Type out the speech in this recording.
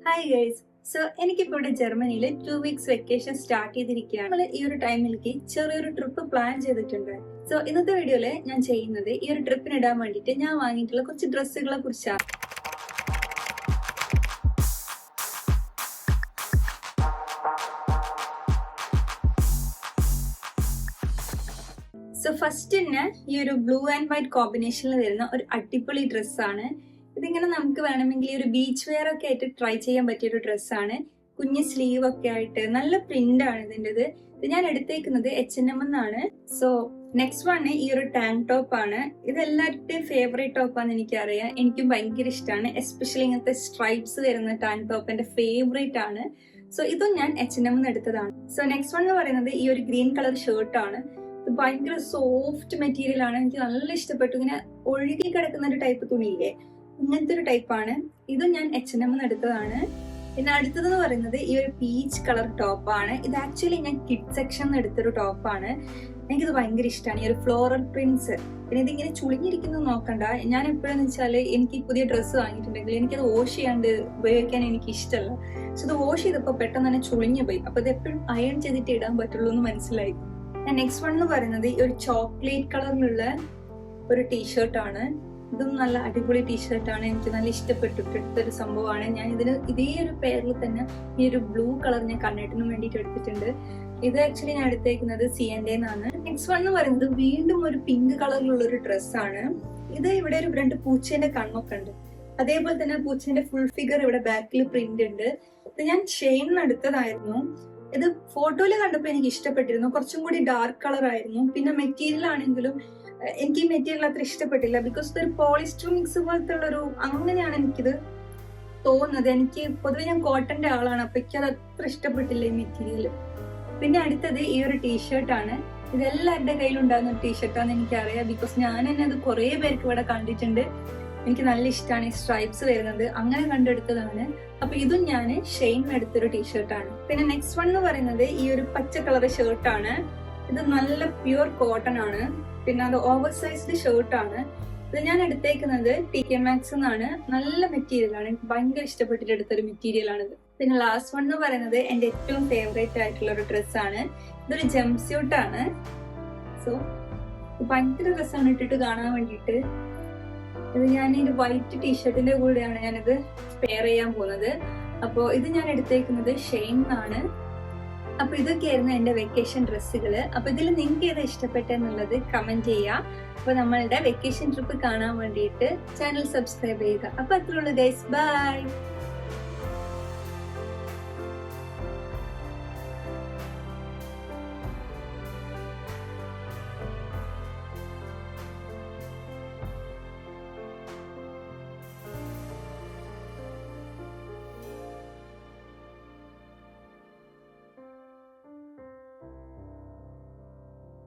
Hi guys. എനിക്കിപ്പോൾ ഇവിടെ ജർമ്മനിയിൽ 2 വീക്സ് വെക്കേഷൻ സ്റ്റാർട്ട് ചെയ്തിരിക്കുകയാണ്. നമ്മൾ ഈ ഒരു ടൈമിലേക്ക് ചെറിയൊരു ട്രിപ്പ് പ്ലാൻ ചെയ്തിട്ടുണ്ട്. ഇന്നത്തെ വീഡിയോയില് ഞാൻ ചെയ്യുന്നത് ഈ ഒരു ട്രിപ്പിന് ഇടാൻ വേണ്ടിയിട്ട് ഞാൻ വാങ്ങിയിട്ടുള്ള കുറച്ച് ഡ്രസ്സുകളെ കുറിച്ചാണ്. ഫസ്റ്റ് തന്നെ ഈ ഒരു ബ്ലൂ ആൻഡ് വൈറ്റ് കോമ്പിനേഷനിൽ വരുന്ന ഒരു അടിപൊളി ഡ്രസ്സാണ്. ഇതിങ്ങനെ നമുക്ക് വേണമെങ്കിൽ ഒരു ബീച്ച് വെയർ ഒക്കെ ആയിട്ട് ട്രൈ ചെയ്യാൻ പറ്റിയ ഒരു ഡ്രസ്സാണ്. കുഞ്ഞ് സ്ലീവ് ഒക്കെ ആയിട്ട് നല്ല പ്രിന്റ് ആണ് ഇതിൻ്റെത്. ഇത് ഞാൻ എടുത്തേക്കുന്നത് H&M എന്നാണ്. നെക്സ്റ്റ് വൺ ഈ ഒരു ടാങ്ക് ടോപ്പ് ആണ്. ഇത് എല്ലാവരുടെയും ഫേവറേറ്റ് ടോപ്പാന്ന് എനിക്കറിയാം. എനിക്കും ഭയങ്കര ഇഷ്ടമാണ്. എസ്പെഷ്യലി ഇങ്ങനത്തെ സ്ട്രൈപ്സ് വരുന്ന ടാങ്ക് ടോപ്പ് എന്റെ ഫേവറേറ്റ് ആണ്. ഇതും ഞാൻ H&M എന്ന് എടുത്തതാണ്. നെക്സ്റ്റ് വൺ എന്ന് പറയുന്നത് ഈ ഒരു ഗ്രീൻ കളർ ഷർട്ടാണ്. ഇത് ഭയങ്കര സോഫ്റ്റ് മെറ്റീരിയൽ ആണ്. എനിക്ക് നല്ല ഇഷ്ടപ്പെട്ടു. ഇങ്ങനെ ഒഴുകി കിടക്കുന്ന ഒരു ടൈപ്പ് തുണിയില്ലേ, ഇങ്ങനത്തെ ഒരു ടൈപ്പാണ്. ഇതും ഞാൻ H&M എന്ന് എടുത്തതാണ്. പിന്നെ അടുത്തതെന്ന് പറയുന്നത് ഈ ഒരു പീച്ച് കളർ ടോപ്പാണ്. ഇത് ആക്ച്വലി ഞാൻ കിഡ് സെക്ഷൻ എടുത്തൊരു ടോപ്പാണ്. എനിക്കിത് ഭയങ്കര ഇഷ്ടമാണ്, ഈ ഒരു ഫ്ലോറൽ പ്രിന്റ്സ്. പിന്നെ ഇതിങ്ങനെ ചുളിഞ്ഞിരിക്കുന്നത് നോക്കണ്ട. ഞാൻ എപ്പോഴെന്ന് വെച്ചാല് എനിക്ക് പുതിയ ഡ്രസ്സ് വാങ്ങിയിട്ടുണ്ടെങ്കിൽ എനിക്കത് വാഷ് ചെയ്യാണ്ട് ഉപയോഗിക്കാൻ എനിക്ക് ഇഷ്ടമല്ല. ഇത് വാഷ് ചെയ്തപ്പോൾ പെട്ടെന്ന് തന്നെ ചുളിഞ്ഞു പോയി. അപ്പൊ ഇത് എപ്പോഴും അയൺ ചെയ്തിട്ട് ഇടാൻ പറ്റുള്ളൂ എന്ന് മനസ്സിലായി. നെക്സ്റ്റ് വൺ എന്ന് പറയുന്നത് ഈ ഒരു ചോക്ലേറ്റ് കളറിലുള്ള ഒരു ടീഷർട്ടാണ്. ഇതും നല്ല അടിപൊളി ടീഷർട്ടാണ്. എനിക്ക് നല്ല ഇഷ്ടപ്പെട്ടിട്ടൊരു സംഭവമാണ്. ഞാൻ ഇതിന് ഇതേ ഒരു പേരിൽ തന്നെ ഈ ഒരു ബ്ലൂ കളർ ഞാൻ കണ്ണേട്ടിന് വേണ്ടിയിട്ട് എടുത്തിട്ടുണ്ട്. ഇത് ആക്ച്വലി ഞാൻ എടുത്തേക്കുന്നത് C&A എന്നാണ്. നെക്സ്റ്റ് വൺ എന്ന് പറയുന്നത് വീണ്ടും ഒരു പിങ്ക് കളറിലുള്ള ഒരു ഡ്രസ്സാണ്. ഇത് ഇവിടെ ഒരു 2 പൂച്ചേന്റെ കണ്ണൊക്കെ ഉണ്ട്. അതേപോലെ തന്നെ പൂച്ചേന്റെ ഫുൾ ഫിഗർ ഇവിടെ ബാക്കിൽ പ്രിന്റ് ഉണ്ട്. ഇത് ഞാൻ ഷെയിനിന് എടുത്തതായിരുന്നു. ഇത് ഫോട്ടോയിൽ കണ്ടപ്പോൾ എനിക്ക് ഇഷ്ടപ്പെട്ടിരുന്നു. കുറച്ചും കൂടി ഡാർക്ക് കളർ ആയിരുന്നു. പിന്നെ മെറ്റീരിയൽ ആണെങ്കിലും എനിക്ക് ഈ മെറ്റീരിയൽ അത്ര ഇഷ്ടപ്പെട്ടില്ല. ബിക്കോസ് ഇതൊരു പോളിസ്റ്റർ മിക്സ് പോലത്തെ ഉള്ളൊരു അങ്ങനെയാണ് എനിക്കിത് തോന്നുന്നത്. എനിക്ക് പൊതുവെ ഞാൻ കോട്ടന്റെ ആളാണ്, അപ്പൊ എനിക്ക് അത് അത്ര ഇഷ്ടപ്പെട്ടില്ല ഈ മെറ്റീരിയൽ. പിന്നെ അടുത്തത് ഈ ഒരു ടീഷർട്ടാണ്. ഇതെല്ലാവരുടെ കയ്യിലുണ്ടാകുന്ന ഒരു ടീഷർട്ടാന്ന് എനിക്കറിയാം. ബിക്കോസ് ഞാൻ തന്നെ അത് കുറെ പേർക്ക് ഇവിടെ കണ്ടിട്ടുണ്ട്. എനിക്ക് നല്ല ഇഷ്ടമാണ് ഈ സ്ട്രൈപ്സ് വരുന്നത്. അങ്ങനെ കണ്ടെടുത്തതാണ്. അപ്പൊ ഇതും ഞാൻ ഷെയിനിന് എടുത്തൊരു ടീഷർട്ടാണ്. പിന്നെ നെക്സ്റ്റ് വൺ എന്ന് പറയുന്നത് ഈ ഒരു പച്ച കളർ ഷർട്ടാണ്. ഇത് നല്ല പ്യുവർ കോട്ടൺ ആണ്. പിന്നെ അത് ഓവർ സൈസ്ഡ് ഷർട്ടാണ്. ഇത് ഞാൻ എടുത്തേക്കുന്നത് TK Maxx എന്നാണ്. നല്ല മെറ്റീരിയൽ ആണ്. എനിക്ക് ഭയങ്കര ഇഷ്ടപ്പെട്ടിട്ട് എടുത്തൊരു മെറ്റീരിയൽ ആണിത്. പിന്നെ ലാസ്റ്റ് വൺ എന്ന് പറയുന്നത് എന്റെ ഏറ്റവും ഫേവറേറ്റ് ആയിട്ടുള്ള ഒരു ഡ്രസ്സാണ്. ഇതൊരു ജംപ് സ്യൂട്ടാണ്. ഭയങ്കര ഡ്രസ്സാണ് ഇട്ടിട്ട് കാണാൻ വേണ്ടിയിട്ട്. ഇത് ഞാൻ ഈ വൈറ്റ് ടീഷർട്ടിന്റെ കൂടെയാണ് ഞാനിത് പെയർ ചെയ്യാൻ പോകുന്നത്. അപ്പോൾ ഇത് ഞാൻ എടുത്തേക്കുന്നത് ഷെയിൻ ആണ്. അപ്പൊ ഇതൊക്കെയായിരുന്നു എന്റെ വെക്കേഷൻ ഡ്രസ്സുകള്. അപ്പൊ ഇതിൽ നിങ്ങൾക്ക് ഏതാ ഇഷ്ടപ്പെട്ടെന്നുള്ളത് കമന്റ് ചെയ്യാം. അപ്പൊ നമ്മളുടെ വെക്കേഷൻ ട്രിപ്പ് കാണാൻ വേണ്ടിയിട്ട് ചാനൽ സബ്സ്ക്രൈബ് ചെയ്യുക. അപ്പൊ അത്രേ ഉള്ളൂ ഗൈസ്. ബൈ.